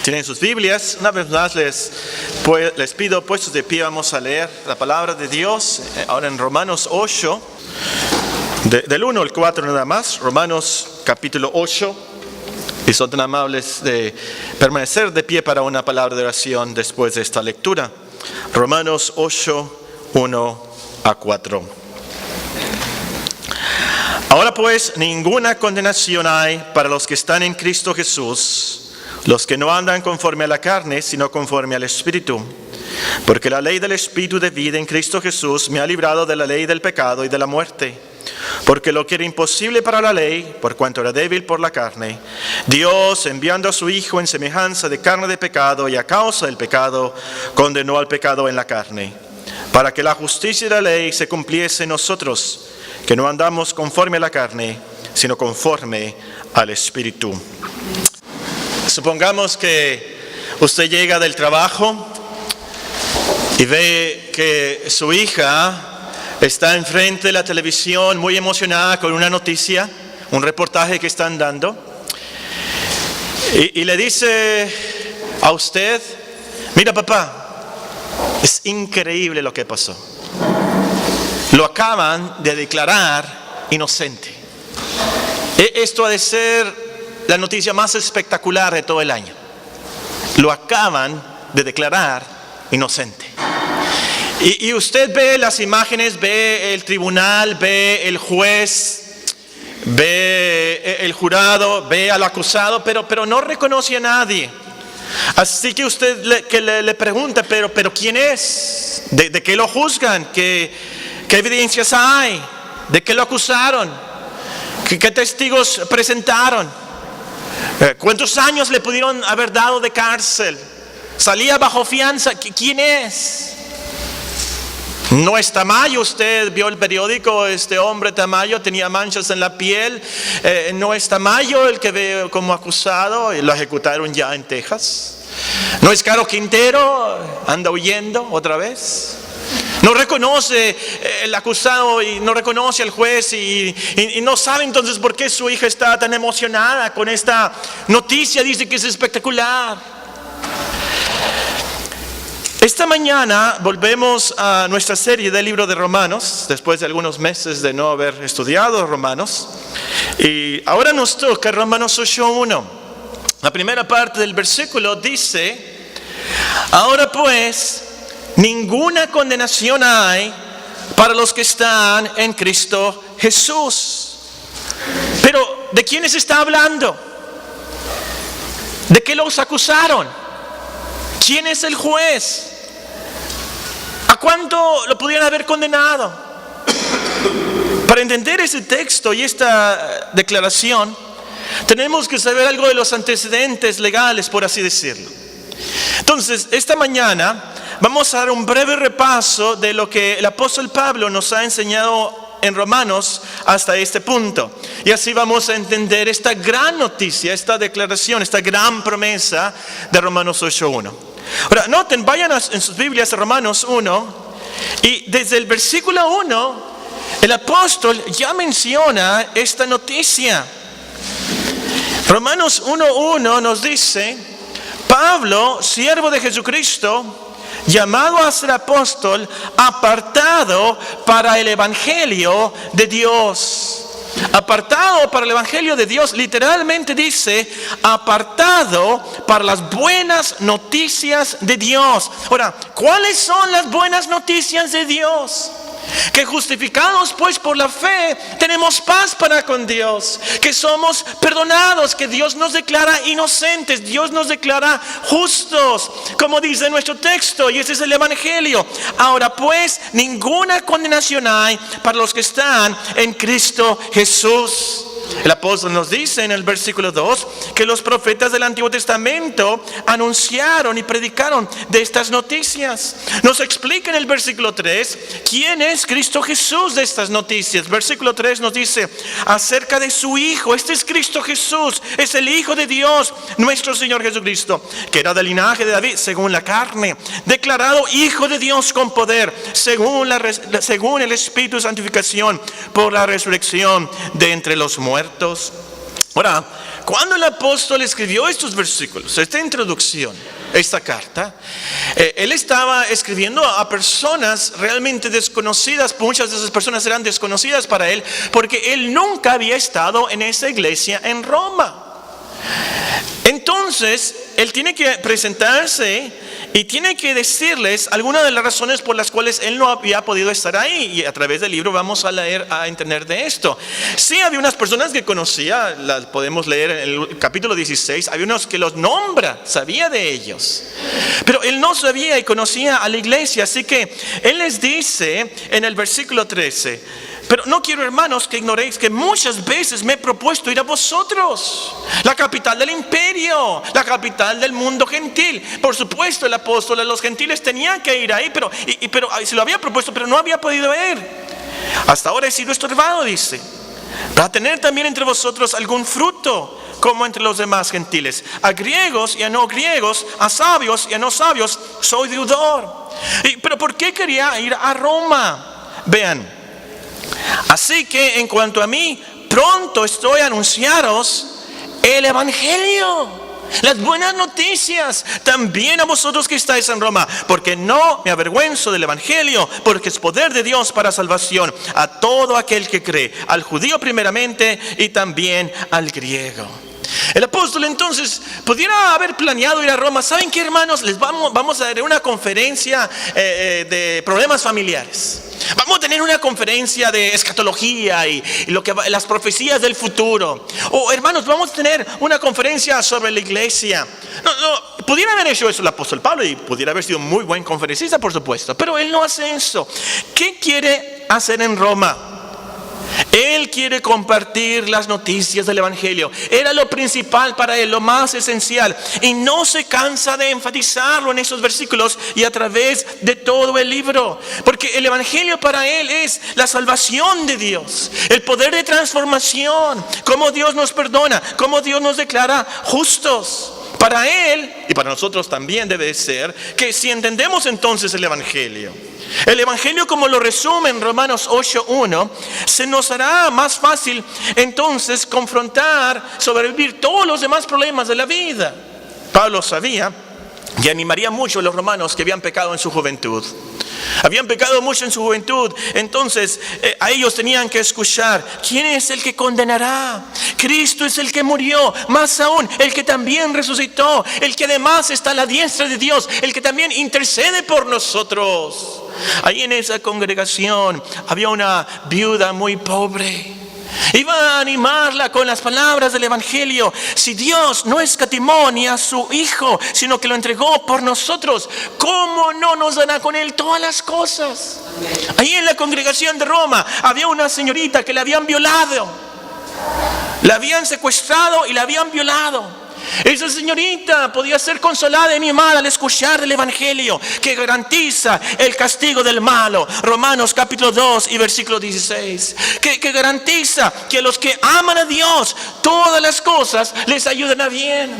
Tienen sus Biblias. Una vez más les pido, puestos de pie, vamos a leer la palabra de Dios. Ahora en Romanos 8, del 1 al 4 nada más. Romanos capítulo 8. Y son tan amables de permanecer de pie para una palabra de oración después de esta lectura. Romanos 8, 1 a 4. Ahora pues, ninguna condenación hay para los que están en Cristo Jesús, los que no andan conforme a la carne, sino conforme al Espíritu. Porque la ley del Espíritu de vida en Cristo Jesús me ha librado de la ley del pecado y de la muerte. Porque lo que era imposible para la ley, por cuanto era débil por la carne, Dios, enviando a su Hijo en semejanza de carne de pecado y a causa del pecado, condenó al pecado en la carne, para que la justicia de la ley se cumpliese en nosotros, que no andamos conforme a la carne, sino conforme al Espíritu. Supongamos que usted llega del trabajo y ve que su hija está enfrente de la televisión muy emocionada con una noticia, un reportaje que están dando, y le dice a usted: mira papá, es increíble lo que pasó. Lo acaban de declarar inocente. Esto ha de ser la noticia más espectacular de todo el año. Lo acaban de declarar inocente. Y usted ve las imágenes, ve el tribunal, ve el juez, ve el jurado, ve al acusado, pero no reconoce a nadie. Así que usted le pregunta, pero ¿quién es? ¿De qué lo juzgan? ¿Qué evidencias hay? ¿De qué lo acusaron? ¿Qué testigos presentaron? ¿Cuántos años le pudieron haber dado de cárcel? ¿Salía bajo fianza? ¿Quién es? No es Tamayo. Usted vio el periódico, este hombre Tamayo tenía manchas en la piel. No es Tamayo el que ve como acusado y lo ejecutaron ya en Texas. No es Caro Quintero, anda huyendo otra vez. No reconoce el acusado y no reconoce al juez y no sabe entonces por qué su hija está tan emocionada con esta noticia. Dice que es espectacular. Esta mañana volvemos a nuestra serie del libro de Romanos, después de algunos meses de no haber estudiado Romanos. Y ahora nos toca Romanos 8:1. La primera parte del versículo dice: ahora pues, ninguna condenación hay para los que están en Cristo Jesús. Pero, ¿de quiénes está hablando? ¿De qué los acusaron? ¿Quién es el juez? ¿A cuánto lo pudieran haber condenado? Para entender ese texto y esta declaración, tenemos que saber algo de los antecedentes legales, por así decirlo. Entonces, esta mañana vamos a dar un breve repaso de lo que el apóstol Pablo nos ha enseñado en Romanos hasta este punto. Y así vamos a entender esta gran noticia, esta declaración, esta gran promesa de Romanos 8:1. Ahora, noten, vayan en sus Biblias a Romanos 1, y desde el versículo 1, el apóstol ya menciona esta noticia. Romanos 1:1 nos dice: Pablo, siervo de Jesucristo, llamado a ser apóstol, apartado para el evangelio de Dios. Apartado para el evangelio de Dios, literalmente dice apartado para las buenas noticias de Dios. Ahora, ¿cuáles son las buenas noticias de Dios? Que justificados pues por la fe tenemos paz para con Dios, que somos perdonados, que Dios nos declara inocentes, Dios nos declara justos, como dice nuestro texto, y ese es el evangelio. Ahora pues, ninguna condenación hay para los que están en Cristo Jesús. El apóstol nos dice en el versículo 2 que los profetas del Antiguo Testamento anunciaron y predicaron de estas noticias. Nos explica en el versículo 3 quién es Cristo Jesús de estas noticias. Versículo 3 nos dice acerca de su Hijo. Este es Cristo Jesús, es el Hijo de Dios, nuestro Señor Jesucristo, que era del linaje de David según la carne, declarado Hijo de Dios con poder, según el Espíritu de santificación, por la resurrección de entre los muertos. Ahora, cuando el apóstol escribió estos versículos, esta introducción, esta carta, él estaba escribiendo a personas realmente desconocidas. Muchas de esas personas eran desconocidas para él porque él nunca había estado en esa iglesia en Roma. Entonces, él tiene que presentarse y tiene que decirles algunas de las razones por las cuales él no había podido estar ahí. Y a través del libro vamos a leer, a entender de esto. Sí, había unas personas que conocía, las podemos leer en el capítulo 16. Había unos que los nombra, sabía de ellos. Pero él no sabía y conocía a la iglesia. Así que él les dice en el versículo 13: pero no quiero, hermanos, que ignoréis que muchas veces me he propuesto ir a vosotros, la capital del imperio, la capital del mundo gentil. Por supuesto, el apóstol a los gentiles tenía que ir ahí, pero se lo había propuesto, pero no había podido ir. Hasta ahora he sido estorbado, dice, para tener también entre vosotros algún fruto, como entre los demás gentiles. A griegos y a no griegos, a sabios y a no sabios, soy deudor. Pero ¿por qué quería ir a Roma? Vean. Así que en cuanto a mí, pronto estoy a anunciaros el evangelio, las buenas noticias, también a vosotros que estáis en Roma, porque no me avergüenzo del evangelio, porque es poder de Dios para salvación a todo aquel que cree, al judío primeramente y también al griego. El apóstol entonces pudiera haber planeado ir a Roma. ¿Saben qué, hermanos? Les vamos a dar una conferencia de problemas familiares. Vamos a tener una conferencia de escatología y las profecías del futuro. O hermanos, vamos a tener una conferencia sobre la iglesia. No, pudiera haber hecho eso el apóstol Pablo y pudiera haber sido muy buen conferencista, por supuesto. Pero él no hace eso. ¿Qué quiere hacer en Roma? Él quiere compartir las noticias del evangelio. Era lo principal para él, lo más esencial. Y no se cansa de enfatizarlo en esos versículos y a través de todo el libro. Porque el evangelio para él es la salvación de Dios, el poder de transformación, cómo Dios nos perdona, cómo Dios nos declara justos. Para él, y para nosotros también debe ser, que si entendemos entonces el evangelio como lo resume en Romanos 8:1, se nos hará más fácil entonces confrontar, sobrevivir todos los demás problemas de la vida. Pablo sabía y animaría mucho a los romanos que habían pecado en su juventud. Habían pecado mucho en su juventud. Entonces a ellos tenían que escuchar: ¿quién es el que condenará? Cristo es el que murió, más aún el que también resucitó, el que además está a la diestra de Dios, el que también intercede por nosotros. Ahí en esa congregación había una viuda muy pobre. Iba a animarla con las palabras del evangelio. Si Dios no escatimó ni a su Hijo, sino que lo entregó por nosotros, ¿cómo no nos dará con él todas las cosas? Ahí en la congregación de Roma había una señorita que la habían violado, la habían secuestrado y la habían violado. Esa señorita podía ser consolada y animada al escuchar el evangelio que garantiza el castigo del malo. Romanos capítulo 2 y versículo 16. Que garantiza que a los que aman a Dios, todas las cosas les ayudan a bien.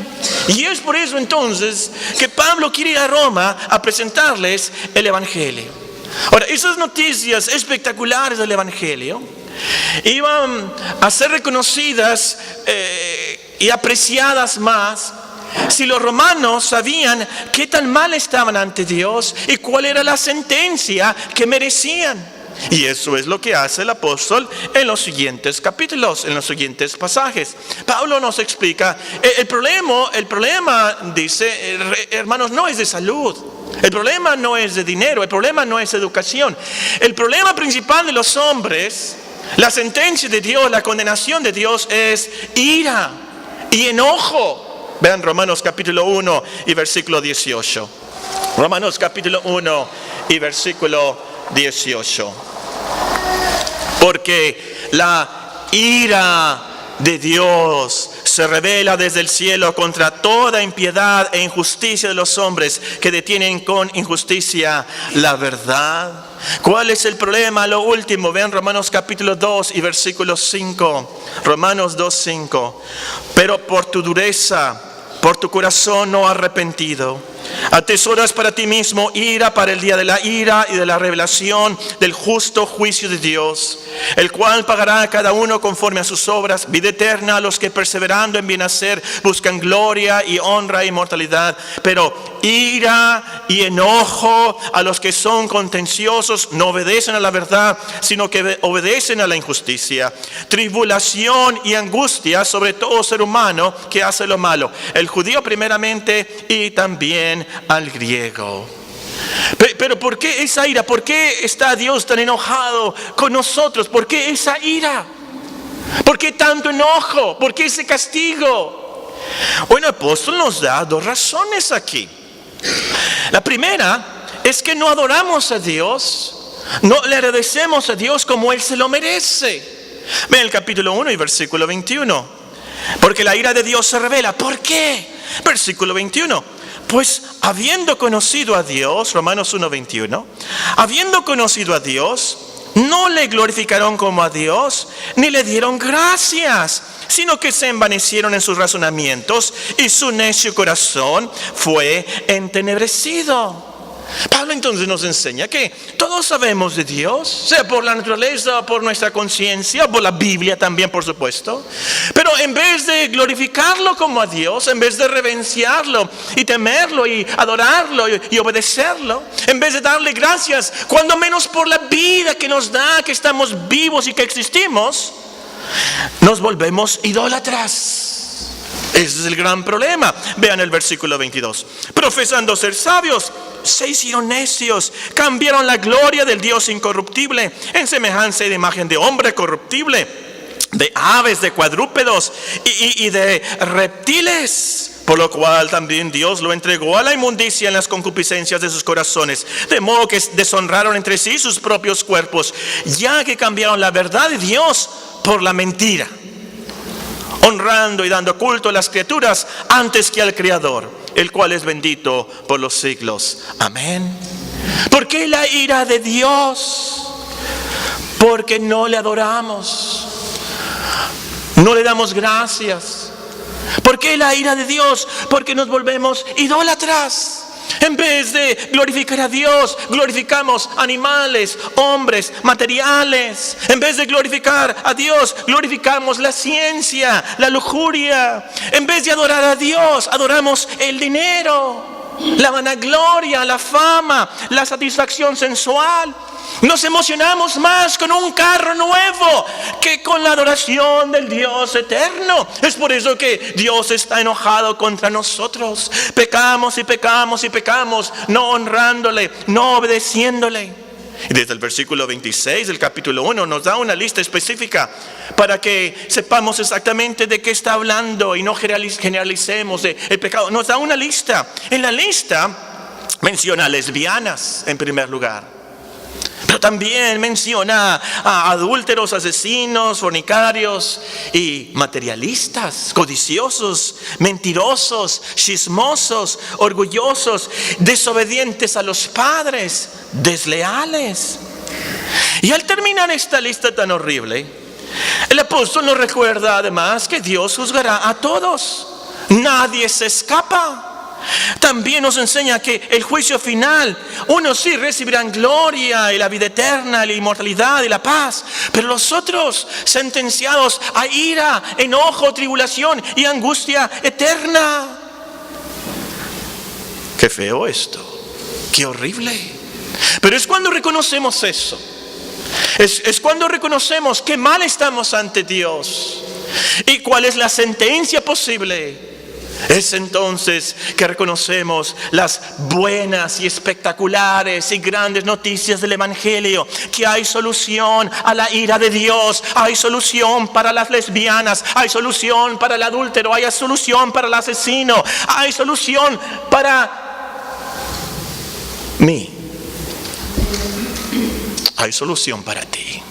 Y es por eso entonces que Pablo quiere ir a Roma a presentarles el evangelio. Ahora, esas noticias espectaculares del evangelio iban a ser reconocidas y apreciadas más si los romanos sabían qué tan mal estaban ante Dios y cuál era la sentencia que merecían. Y eso es lo que hace el apóstol en los siguientes capítulos, en los siguientes pasajes. Pablo nos explica, el problema, dice, hermanos, no es de salud. El problema no es de dinero, el problema no es educación. El problema principal de los hombres, la sentencia de Dios, la condenación de Dios, es ira y enojo. Vean Romanos capítulo 1 y versículo 18. Romanos capítulo 1 y versículo 18. Porque la ira de Dios se revela desde el cielo contra toda impiedad e injusticia de los hombres que detienen con injusticia la verdad. ¿Cuál es el problema? Lo último, vean Romanos capítulo 2 y versículo 5. Romanos 2:5. Pero por tu dureza, por tu corazón no arrepentido, atesoras para ti mismo ira para el día de la ira y de la revelación del justo juicio de Dios, el cual pagará a cada uno conforme a sus obras, vida eterna a los que perseverando en bien hacer buscan gloria y honra e inmortalidad, pero ira y enojo a los que son contenciosos, no obedecen a la verdad, sino que obedecen a la injusticia, tribulación y angustia sobre todo ser humano que hace lo malo, el judío primeramente y también al griego. Pero ¿por qué esa ira? ¿Por qué está Dios tan enojado con nosotros? ¿Por qué esa ira? ¿Por qué tanto enojo? ¿Por qué ese castigo? Bueno, el apóstol nos da dos razones aquí. La primera es que no adoramos a Dios, no le agradecemos a Dios como Él se lo merece. Ve el capítulo 1 y versículo 21. Porque la ira de Dios se revela. ¿Por qué? Versículo 21. Pues habiendo conocido a Dios, Romanos 1:21, habiendo conocido a Dios, no le glorificaron como a Dios, ni le dieron gracias, sino que se envanecieron en sus razonamientos y su necio corazón fue entenebrecido. Pablo entonces nos enseña que todos sabemos de Dios, sea por la naturaleza, por nuestra conciencia, por la Biblia también, por supuesto. Pero en vez de glorificarlo como a Dios, en vez de reverenciarlo y temerlo y adorarlo y obedecerlo, en vez de darle gracias, cuando menos por la vida que nos da, que estamos vivos y que existimos, nos volvemos idólatras. Ese es el gran problema. Vean el versículo 22. Profesando ser sabios, se hicieron necios, cambiaron la gloria del Dios incorruptible en semejanza y de imagen de hombre corruptible, de aves, de cuadrúpedos y de reptiles. Por lo cual también Dios lo entregó a la inmundicia en las concupiscencias de sus corazones, de modo que deshonraron entre sí sus propios cuerpos, ya que cambiaron la verdad de Dios por la mentira, honrando y dando culto a las criaturas antes que al Creador, el cual es bendito por los siglos. Amén. ¿Por qué la ira de Dios? Porque no le adoramos, no le damos gracias. ¿Por qué la ira de Dios? Porque nos volvemos idólatras. En vez de glorificar a Dios, glorificamos animales, hombres, materiales. En vez de glorificar a Dios, glorificamos la ciencia, la lujuria. En vez de adorar a Dios, adoramos el dinero, la vanagloria, la fama, la satisfacción sensual. Nos emocionamos más con un carro nuevo que con la adoración del Dios eterno. Es por eso que Dios está enojado contra nosotros. Pecamos y pecamos y pecamos, no honrándole, no obedeciéndole. Y desde el versículo 26 del capítulo 1 nos da una lista específica para que sepamos exactamente de qué está hablando y no generalicemos el pecado. Nos da una lista. En la lista menciona a lesbianas en primer lugar. Pero también menciona a adúlteros, asesinos, fornicarios y materialistas, codiciosos, mentirosos, chismosos, orgullosos, desobedientes a los padres, desleales. Y al terminar esta lista tan horrible, el apóstol nos recuerda además que Dios juzgará a todos. Nadie se escapa. También nos enseña que el juicio final, unos sí recibirán gloria y la vida eterna, la inmortalidad y la paz, pero los otros sentenciados a ira, enojo, tribulación y angustia eterna. Qué feo esto, qué horrible. Pero es cuando reconocemos eso, es cuando reconocemos qué mal estamos ante Dios y cuál es la sentencia posible. Es entonces que reconocemos las buenas y espectaculares y grandes noticias del Evangelio, que hay solución a la ira de Dios, hay solución para las lesbianas, hay solución para el adúltero, hay solución para el asesino, hay solución para mí, hay solución para ti.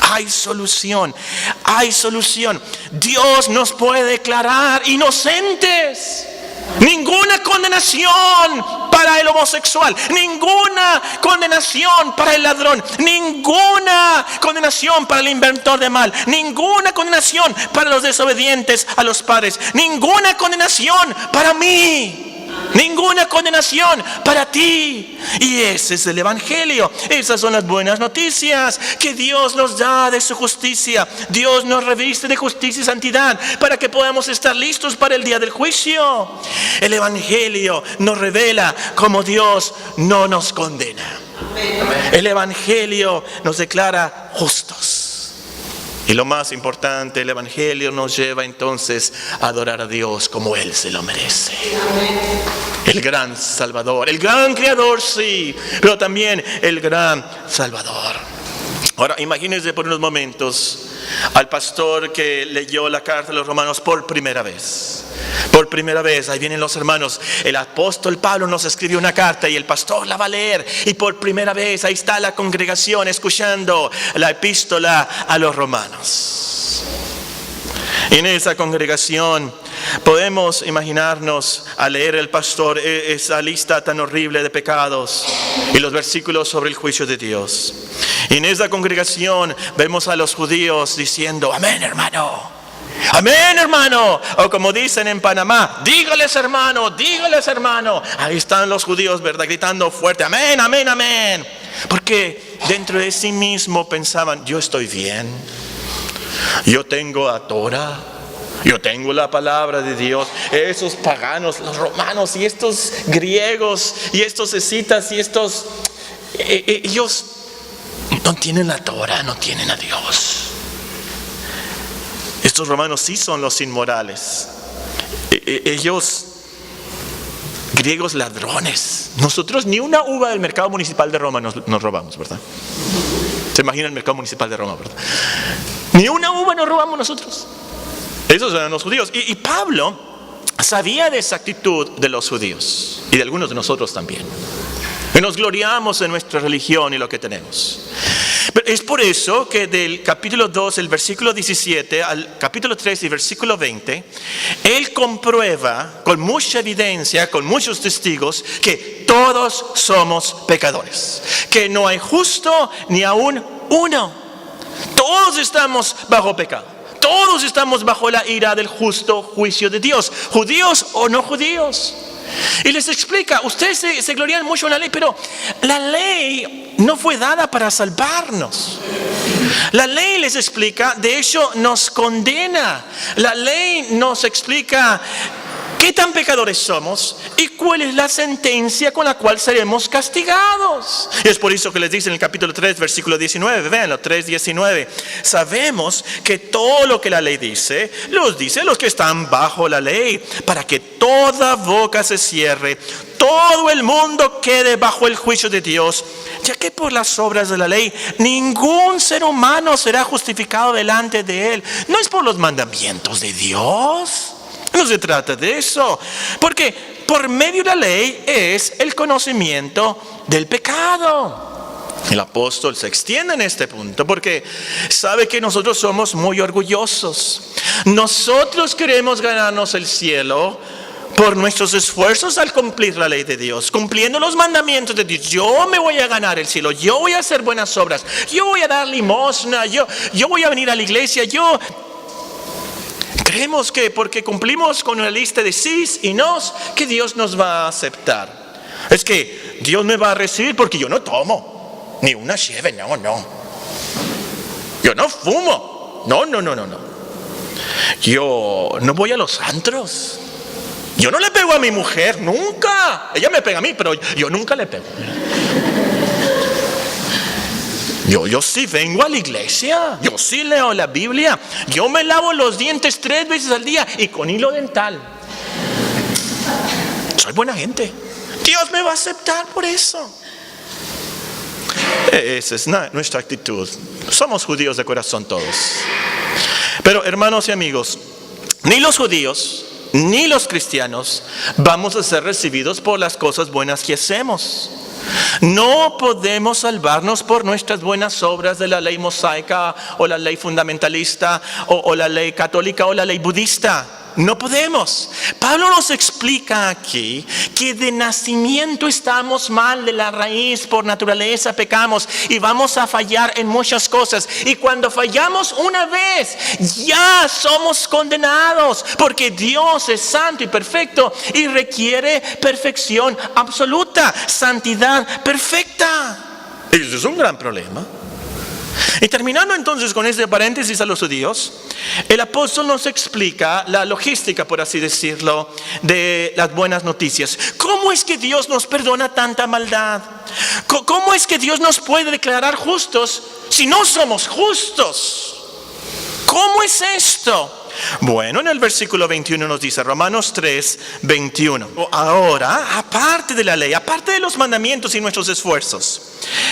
Hay solución, hay solución. Dios nos puede declarar inocentes. Ninguna condenación para el homosexual, ninguna condenación para el ladrón, ninguna condenación para el inventor de mal, ninguna condenación para los desobedientes a los padres, ninguna condenación para mí. Ninguna ninguna condenación para ti. Y ese es el Evangelio. Esas son las buenas noticias que Dios nos da de su justicia. Dios nos reviste de justicia y santidad para que podamos estar listos para el día del juicio. El Evangelio nos revela cómo Dios no nos condena. El Evangelio nos declara justos. Y lo más importante, el Evangelio nos lleva entonces a adorar a Dios como Él se lo merece. El gran Salvador, el gran Creador, sí, pero también el gran Salvador. Ahora, imagínense por unos momentos al pastor que leyó la carta de los Romanos por primera vez. Por primera vez, ahí vienen los hermanos. El apóstol Pablo nos escribió una carta y el pastor la va a leer. Y por primera vez, ahí está la congregación escuchando la epístola a los romanos. Y en esa congregación podemos imaginarnos al leer el pastor esa lista tan horrible de pecados y los versículos sobre el juicio de Dios. Y en esa congregación vemos a los judíos diciendo: amén, hermano. Amén, hermano. O como dicen en Panamá: dígales, hermano, dígales, hermano. Ahí están los judíos, ¿verdad? Gritando fuerte: amén, amén, amén. Porque dentro de sí mismo pensaban: yo estoy bien. Yo tengo a Torah. Yo tengo la palabra de Dios. Esos paganos, los romanos y estos griegos y estos escitas y estos... ellos no tienen la Torah, no tienen a Dios. Estos romanos sí son los inmorales. Ellos, griegos ladrones. Nosotros ni una uva del mercado municipal de Roma nos robamos, ¿verdad? ¿Se imagina el mercado municipal de Roma, verdad? Ni una uva nos robamos nosotros. Esos eran los judíos. Y Pablo sabía de esa actitud de los judíos y de algunos de nosotros también. Y nos gloriamos en nuestra religión y lo que tenemos. Pero es por eso que del capítulo 2, el versículo 17 al capítulo 3 y versículo 20, él comprueba con mucha evidencia, con muchos testigos, que todos somos pecadores. Que no hay justo ni aún uno. Todos estamos bajo pecado. Todos estamos bajo la ira del justo juicio de Dios, judíos o no judíos. Y les explica: ustedes se glorían mucho en la ley, pero la ley no fue dada para salvarnos. La ley, les explica, de hecho nos condena. La ley nos explica qué tan pecadores somos y cuál es la sentencia con la cual seremos castigados. Y es por eso que les dice en el capítulo 3, versículo 19, véanlo, 3:19. Sabemos que todo lo que la ley dice, los dice los que están bajo la ley, para que toda boca se cierre, todo el mundo quede bajo el juicio de Dios, ya que por las obras de la ley ningún ser humano será justificado delante de él. No es por los mandamientos de Dios. No se trata de eso, porque por medio de la ley es el conocimiento del pecado. El apóstol se extiende en este punto porque sabe que nosotros somos muy orgullosos. Nosotros queremos ganarnos el cielo por nuestros esfuerzos al cumplir la ley de Dios, cumpliendo los mandamientos de Dios. Yo me voy a ganar el cielo, yo voy a hacer buenas obras, yo voy a dar limosna, yo voy a venir a la iglesia, Creemos que porque cumplimos con una lista de sís y nos, que Dios nos va a aceptar. Es que Dios me va a recibir porque yo no tomo ni una cheve, no. Yo no fumo, no. Yo no voy a los antros. Yo no le pego a mi mujer, nunca. Ella me pega a mí, pero yo nunca le pego. Yo sí vengo a la iglesia, yo sí leo la Biblia, yo me lavo los dientes 3 veces al día y con hilo dental. Soy buena gente. Dios me va a aceptar por eso. Esa es nuestra actitud. Somos judíos de corazón todos. Pero hermanos y amigos, ni los judíos ni los cristianos vamos a ser recibidos por las cosas buenas que hacemos. No podemos salvarnos por nuestras buenas obras de la ley mosaica o la ley fundamentalista o la ley católica o la ley budista. No podemos. Pablo nos explica aquí que de nacimiento estamos mal de la raíz, por naturaleza pecamos y vamos a fallar en muchas cosas. Y cuando fallamos una vez, ya somos condenados, porque Dios es santo y perfecto y requiere perfección absoluta, santidad perfecta. Eso es un gran problema. Y terminando entonces con este paréntesis a los judíos, el apóstol nos explica la logística, por así decirlo, de las buenas noticias. ¿Cómo es que Dios nos perdona tanta maldad? ¿Cómo es que Dios nos puede declarar justos si no somos justos? ¿Cómo es esto? Bueno, en el versículo 21 nos dice, Romanos 3, 21. Ahora, aparte de la ley, aparte de los mandamientos y nuestros esfuerzos,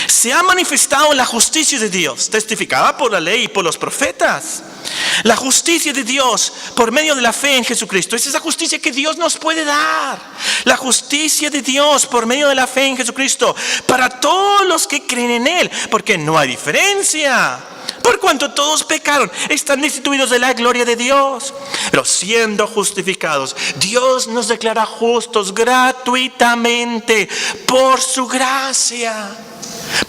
se ha manifestado la justicia de Dios, testificada por la ley y por los profetas. La justicia de Dios por medio de la fe en Jesucristo. Es esa justicia que Dios nos puede dar. La justicia de Dios por medio de la fe en Jesucristo para todos los que creen en Él, porque no hay diferencia. Por cuanto todos pecaron, están destituidos de la gloria de Dios. Pero siendo justificados, Dios nos declara justos gratuitamente por su gracia.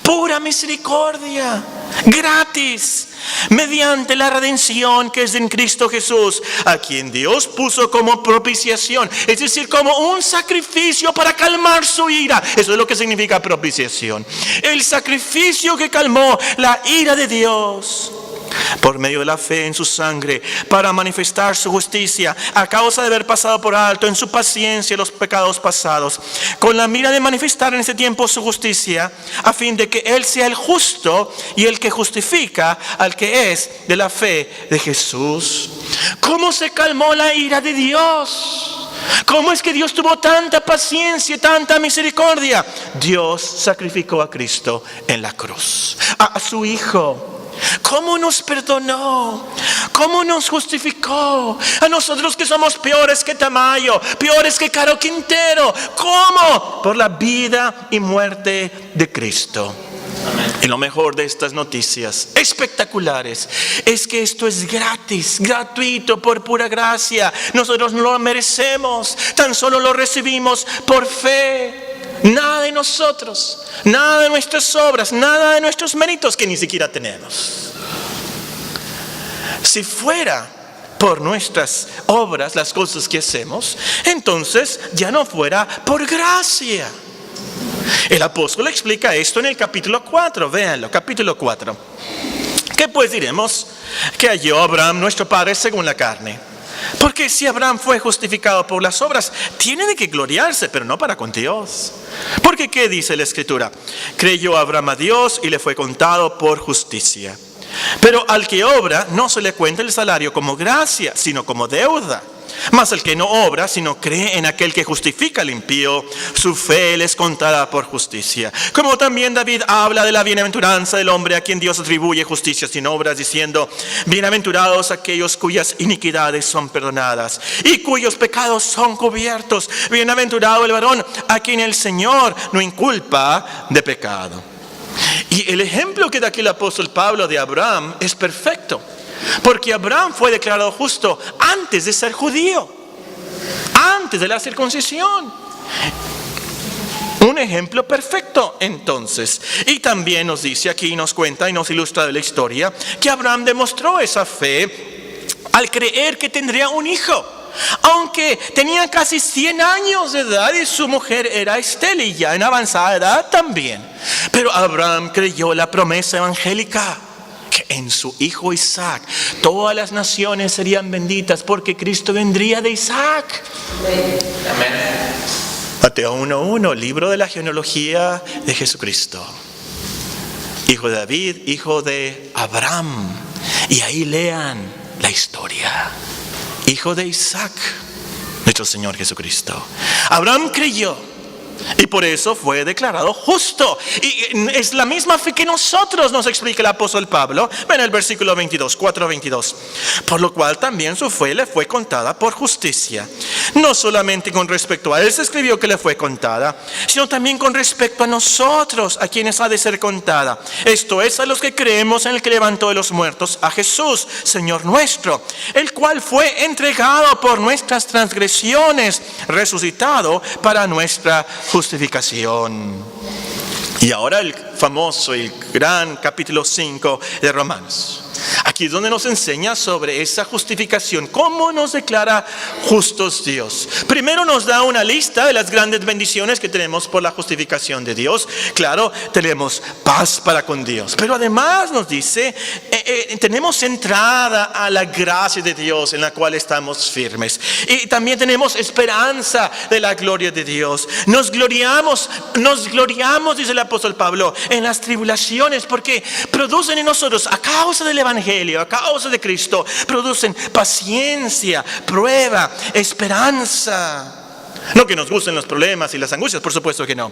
Pura misericordia, gratis, mediante la redención que es en Cristo Jesús, a quien Dios puso como propiciación, es decir, como un sacrificio para calmar su ira. Eso es lo que significa propiciación. El sacrificio que calmó la ira de Dios por medio de la fe en su sangre, para manifestar su justicia a causa de haber pasado por alto en su paciencia los pecados pasados, con la mira de manifestar en ese tiempo su justicia, a fin de que Él sea el justo y el que justifica al que es de la fe de Jesús. ¿Cómo se calmó la ira de Dios? ¿Cómo es que Dios tuvo tanta paciencia y tanta misericordia? Dios sacrificó a Cristo en la cruz, a su Hijo. ¿Cómo nos perdonó? ¿Cómo nos justificó? A nosotros que somos peores que Tamayo, peores que Caro Quintero. ¿Cómo? Por la vida y muerte de Cristo. Y lo mejor de estas noticias espectaculares es que esto es gratis, gratuito, por pura gracia. Nosotros no lo merecemos, tan solo lo recibimos por fe. Nada de nosotros, nada de nuestras obras, nada de nuestros méritos que ni siquiera tenemos. Si fuera por nuestras obras las cosas que hacemos, entonces ya no fuera por gracia. El apóstol explica esto en el capítulo 4, véanlo, capítulo 4. ¿Qué pues diremos? Que halló Abraham nuestro padre según la carne. Porque si Abraham fue justificado por las obras, tiene de qué gloriarse, pero no para con Dios. Porque ¿qué dice la Escritura? Creyó Abraham a Dios y le fue contado por justicia. Pero al que obra no se le cuenta el salario como gracia, sino como deuda. Mas el que no obra, sino cree en aquel que justifica al impío, su fe les contará por justicia. Como también David habla de la bienaventuranza del hombre a quien Dios atribuye justicia sin obras, diciendo: bienaventurados aquellos cuyas iniquidades son perdonadas y cuyos pecados son cubiertos. Bienaventurado el varón a quien el Señor no inculpa de pecado. Y el ejemplo que da aquí el apóstol Pablo de Abraham es perfecto. Porque Abraham fue declarado justo antes de ser judío, antes de la circuncisión. Un ejemplo perfecto entonces. Y también nos dice aquí, nos cuenta y nos ilustra de la historia que Abraham demostró esa fe al creer que tendría un hijo. Aunque tenía casi 100 años de edad y su mujer era estéril, ya en avanzada edad también. Pero Abraham creyó la promesa evangélica, que en su hijo Isaac todas las naciones serían benditas, porque Cristo vendría de Isaac. Amén. Mateo 1:1, libro de la genealogía de Jesucristo. Hijo de David, hijo de Abraham. Y ahí lean la historia. Hijo de Isaac, nuestro Señor Jesucristo. Abraham creyó Y por eso fue declarado justo. Y es la misma fe que nosotros, nos explica el apóstol Pablo. Ven el versículo 22, 4:22. Por lo cual también su fe le fue contada por justicia. No solamente con respecto a él se escribió que le fue contada, sino también con respecto a nosotros, a quienes ha de ser contada. Esto es, a los que creemos en el que levantó de los muertos a Jesús, Señor nuestro, el cual fue entregado por nuestras transgresiones, resucitado para nuestra justificación. Y ahora el famoso y gran capítulo 5 de Romanos. Aquí es donde nos enseña sobre esa justificación, cómo nos declara justos Dios. Primero nos da una lista de las grandes bendiciones que tenemos por la justificación de Dios. Claro, tenemos paz para con Dios, pero además nos dice, tenemos entrada a la gracia de Dios en la cual estamos firmes. Y también tenemos esperanza de la gloria de Dios. Nos gloriamos, dice el apóstol Pablo, en las tribulaciones, porque producen en nosotros, a causa del Evangelio, a causa de Cristo, producen paciencia, prueba, esperanza. No que nos gusten los problemas y las angustias, por supuesto que no.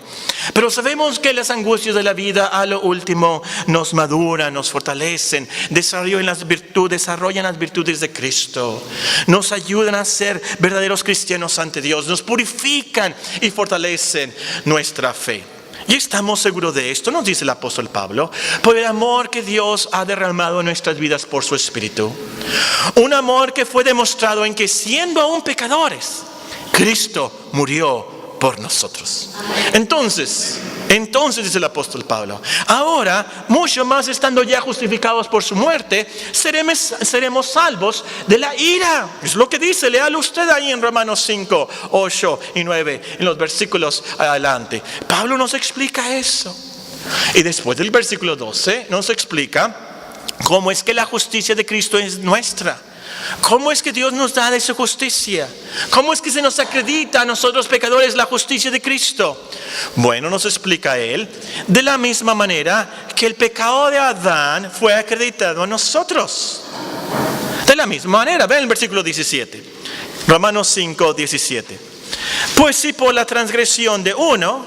Pero sabemos que las angustias de la vida a lo último nos maduran, nos fortalecen, desarrollan las virtudes de Cristo. Nos ayudan a ser verdaderos cristianos ante Dios, nos purifican y fortalecen nuestra fe. Y estamos seguros de esto, nos dice el apóstol Pablo, por el amor que Dios ha derramado en nuestras vidas por su Espíritu. Un amor que fue demostrado en que, siendo aún pecadores, Cristo murió por nosotros. Entonces dice el apóstol Pablo, ahora, mucho más estando ya justificados por su muerte, seremos salvos de la ira. Es lo que dice, léalo usted ahí en Romanos 5, 8 y 9, en los versículos adelante. Pablo nos explica eso. Y después del versículo 12 nos explica cómo es que la justicia de Cristo es nuestra. ¿Cómo es que Dios nos da de su justicia? ¿Cómo es que se nos acredita a nosotros pecadores la justicia de Cristo? Bueno, nos explica él, de la misma manera que el pecado de Adán fue acreditado a nosotros. De la misma manera, ven el versículo 17, Romanos 5, 17. Pues si por la transgresión de uno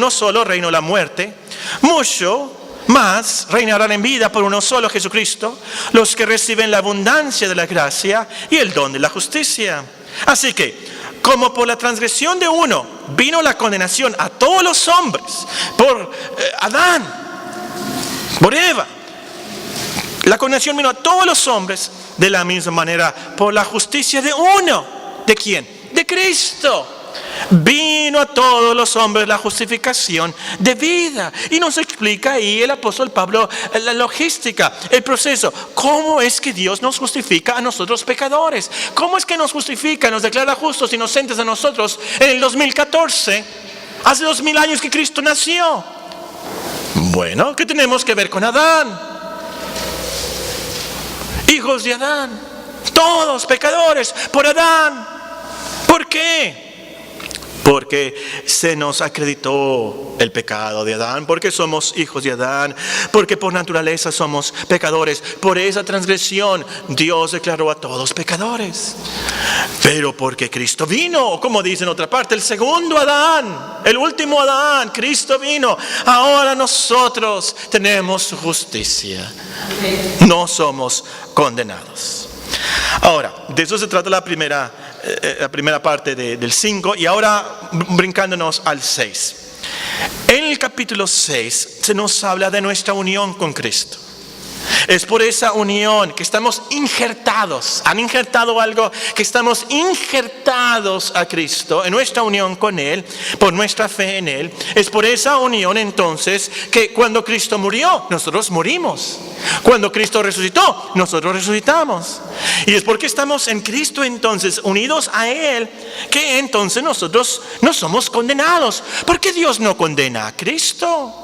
solo reinó la muerte, mucho más reinarán en vida por uno solo, Jesucristo, los que reciben la abundancia de la gracia y el don de la justicia. Así que, como por la transgresión de uno vino la condenación a todos los hombres, por Adán, por Eva, la condenación vino a todos los hombres, de la misma manera, por la justicia de uno. ¿De quién? De Cristo. Vino a todos los hombres la justificación de vida. Y nos explica ahí el apóstol Pablo la logística, el proceso. ¿Cómo es que Dios nos justifica a nosotros pecadores? ¿Cómo es que nos justifica, nos declara justos, inocentes a nosotros en el 2014? Hace 2000 años que Cristo nació. Bueno, ¿qué tenemos que ver con Adán? Hijos de Adán, todos pecadores por Adán. ¿Por qué? Porque se nos acreditó el pecado de Adán, porque somos hijos de Adán, porque por naturaleza somos pecadores. Por esa transgresión Dios declaró a todos pecadores. Pero porque Cristo vino, como dice en otra parte, el segundo Adán, el último Adán, Cristo vino. Ahora nosotros tenemos su justicia. No somos condenados. Ahora, de eso se trata la primera parte del 5, y ahora brincándonos al 6. En el capítulo 6 se nos habla de nuestra unión con Cristo. Es por esa unión que estamos injertados. Han injertado algo, que estamos injertados a Cristo en nuestra unión con Él, por nuestra fe en Él. Es por esa unión entonces que cuando Cristo murió, nosotros morimos. Cuando Cristo resucitó, nosotros resucitamos. Y es porque estamos en Cristo entonces, unidos a Él, que entonces nosotros no somos condenados. Porque Dios no condena a Cristo.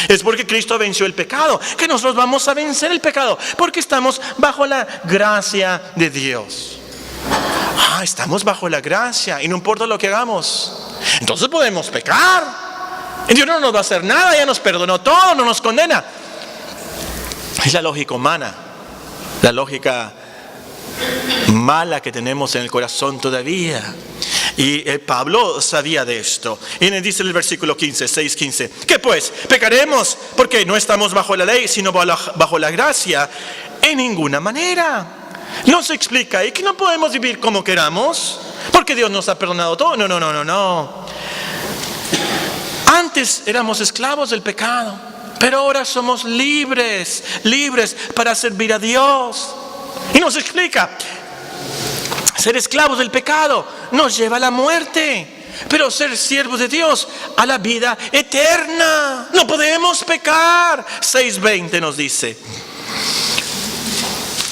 Es porque Cristo venció el pecado, que nosotros vamos a vencer el pecado, porque estamos bajo la gracia de Dios. Estamos bajo la gracia y no importa lo que hagamos, entonces podemos pecar. Y Dios no nos va a hacer nada, ya nos perdonó todo, no nos condena. Es la lógica humana, la lógica mala que tenemos en el corazón todavía. Y Pablo sabía de esto. Y le dice en el versículo 15, 6:15, ¿qué pues? ¿Pecaremos porque no estamos bajo la ley, sino bajo la gracia? En ninguna manera. Nos explica y que no podemos vivir como queramos, porque Dios nos ha perdonado todo. No. Antes éramos esclavos del pecado, pero ahora somos libres para servir a Dios. Y nos explica, ser esclavos del pecado nos lleva a la muerte, pero ser siervos de Dios a la vida eterna. No podemos pecar. 6:20 nos dice.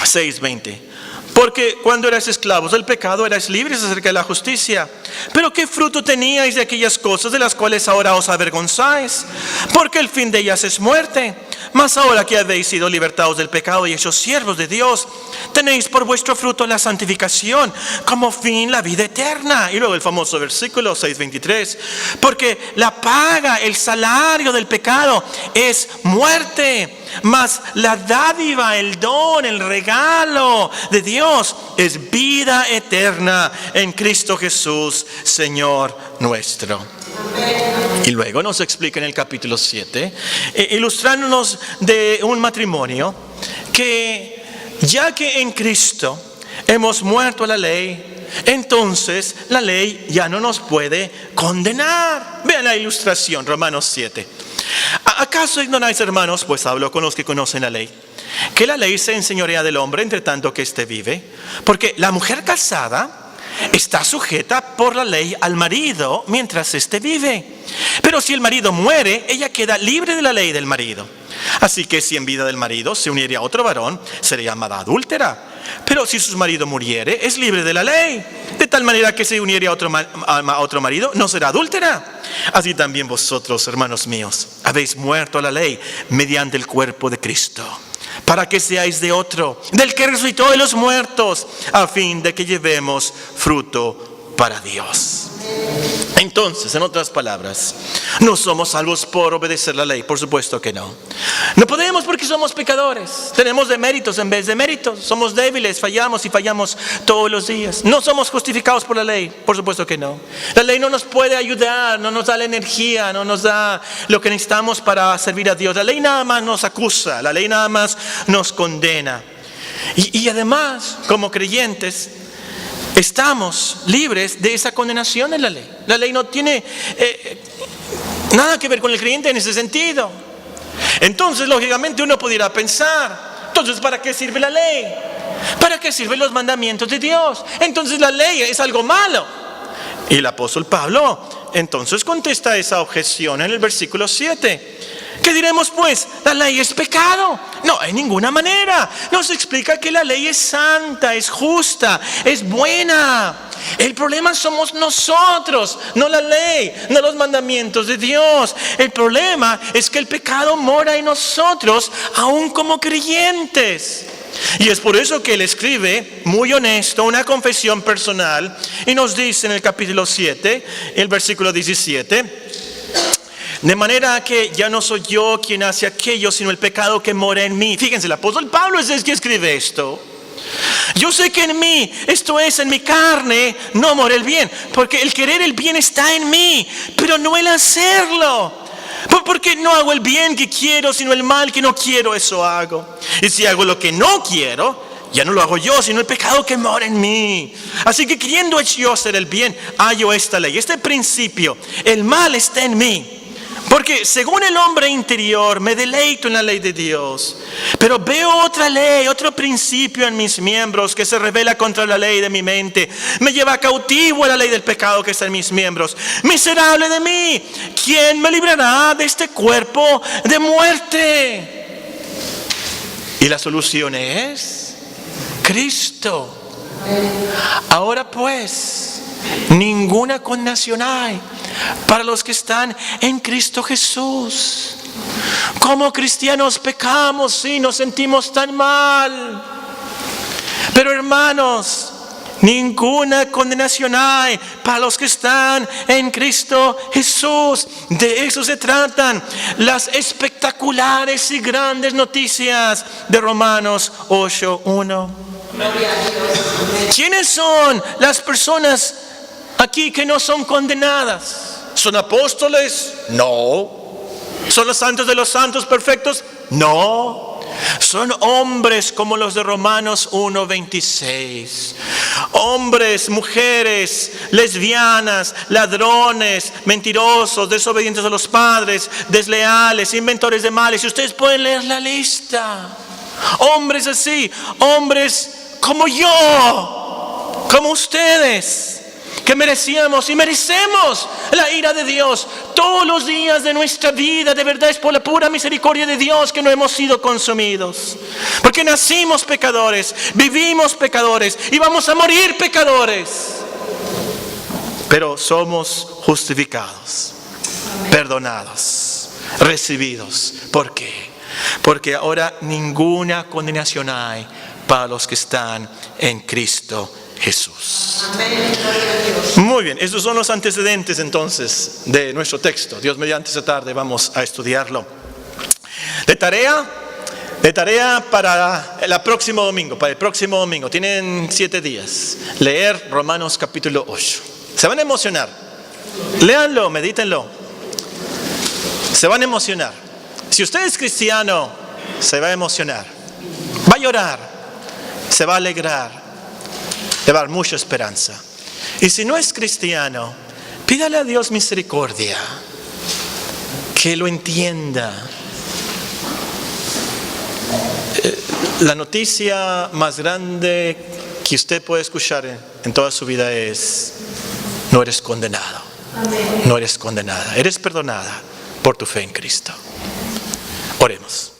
6:20. Porque cuando erais esclavos del pecado, erais libres acerca de la justicia. Pero ¿qué fruto teníais de aquellas cosas de las cuales ahora os avergonzáis? Porque el fin de ellas es muerte. Mas ahora que habéis sido libertados del pecado y hechos siervos de Dios, tenéis por vuestro fruto la santificación, como fin la vida eterna. Y luego el famoso versículo 6:23. Porque la paga, el salario del pecado es muerte. Mas la dádiva, el don, el regalo de Dios es vida eterna en Cristo Jesús, Señor nuestro. Amén. Y luego nos explica en el capítulo 7, ilustrándonos de un matrimonio, que ya que en Cristo hemos muerto a la ley, entonces la ley ya no nos puede condenar. Vean la ilustración, Romanos 7. ¿Acaso ignoráis, hermanos, pues hablo con los que conocen la ley, que la ley se enseñorea del hombre entre tanto que éste vive? Porque la mujer casada está sujeta por la ley al marido mientras éste vive. Pero si el marido muere, ella queda libre de la ley del marido. Así que si en vida del marido se uniere a otro varón, será llamada adúltera. Pero si su marido muriere, es libre de la ley. De tal manera que si uniere a otro marido, no será adúltera. Así también vosotros, hermanos míos, habéis muerto a la ley mediante el cuerpo de Cristo, para que seáis de otro, del que resucitó de los muertos, a fin de que llevemos fruto para Dios. Entonces, en otras palabras, no somos salvos por obedecer la ley, por supuesto que no. No podemos porque somos pecadores, tenemos deméritos en vez de méritos, somos débiles, fallamos y fallamos todos los días. No somos justificados por la ley, por supuesto que no. La ley no nos puede ayudar, no nos da la energía, no nos da lo que necesitamos para servir a Dios. La ley nada más nos acusa, la ley nada más nos condena. Y además, como creyentes, estamos libres de esa condenación en la ley. La ley no tiene nada que ver con el creyente en ese sentido. Entonces, lógicamente, uno pudiera pensar, entonces, ¿para qué sirve la ley? ¿Para qué sirven los mandamientos de Dios? Entonces, la ley es algo malo. Y el apóstol Pablo entonces contesta esa objeción en el versículo 7. ¿Qué diremos pues? ¿La ley es pecado? No, en ninguna manera. Nos explica que la ley es santa, es justa, es buena. El problema somos nosotros, no la ley, no los mandamientos de Dios. El problema es que el pecado mora en nosotros, aún como creyentes. Y es por eso que él escribe, muy honesto, una confesión personal, y nos dice en el capítulo 7, el versículo 17, de manera que ya no soy yo quien hace aquello, sino el pecado que mora en mí. Fíjense, el apóstol Pablo es el que escribe esto. Yo sé que en mí, esto es, en mi carne, no mora el bien, porque el querer el bien está en mí, pero no el hacerlo. Porque no hago el bien que quiero, sino el mal que no quiero, eso hago. Y si hago lo que no quiero, ya no lo hago yo, sino el pecado que mora en mí. Así que queriendo yo hacer el bien, hallo esta ley, este principio: el mal está en mí. Porque según el hombre interior me deleito en la ley de Dios, pero veo otra ley, otro principio en mis miembros que se revela contra la ley de mi mente. Me lleva cautivo a la ley del pecado que está en mis miembros. Miserable de mí, ¿quién me librará de este cuerpo de muerte? Y la solución es Cristo. Ahora pues, ninguna condenación hay para los que están en Cristo Jesús. Como cristianos pecamos, sí, nos sentimos tan mal. Pero hermanos, ninguna condenación hay para los que están en Cristo Jesús. De eso se tratan las espectaculares y grandes noticias de Romanos 8:1. ¿Quiénes son las personas aquí que no son condenadas? ¿Son apóstoles? No. ¿Son los santos de los santos perfectos? No. Son hombres como los de Romanos 1:26. Hombres, mujeres, lesbianas, ladrones, mentirosos, desobedientes a los padres, desleales, inventores de males. Y ustedes pueden leer la lista. Hombres así, hombres como yo, como ustedes, que merecíamos y merecemos la ira de Dios todos los días de nuestra vida. De verdad es por la pura misericordia de Dios que no hemos sido consumidos, porque nacimos pecadores, vivimos pecadores y vamos a morir pecadores, pero somos justificados, perdonados, recibidos. ¿Por qué? Porque ahora ninguna condenación hay para los que están en Cristo Jesús. Muy bien, estos son los antecedentes entonces de nuestro texto. Dios mediante, esta tarde vamos a estudiarlo. De tarea para el próximo domingo, tienen 7 días, leer Romanos capítulo 8. Se van a emocionar, léanlo, medítenlo, se van a emocionar. Si usted es cristiano, se va a emocionar, va a llorar, se va a alegrar, le va a dar mucha esperanza. Y si no es cristiano, pídale a Dios misericordia, que lo entienda. La noticia más grande que usted puede escuchar en toda su vida es: no eres condenado. Amén. No eres condenada, eres perdonada por tu fe en Cristo. Oremos.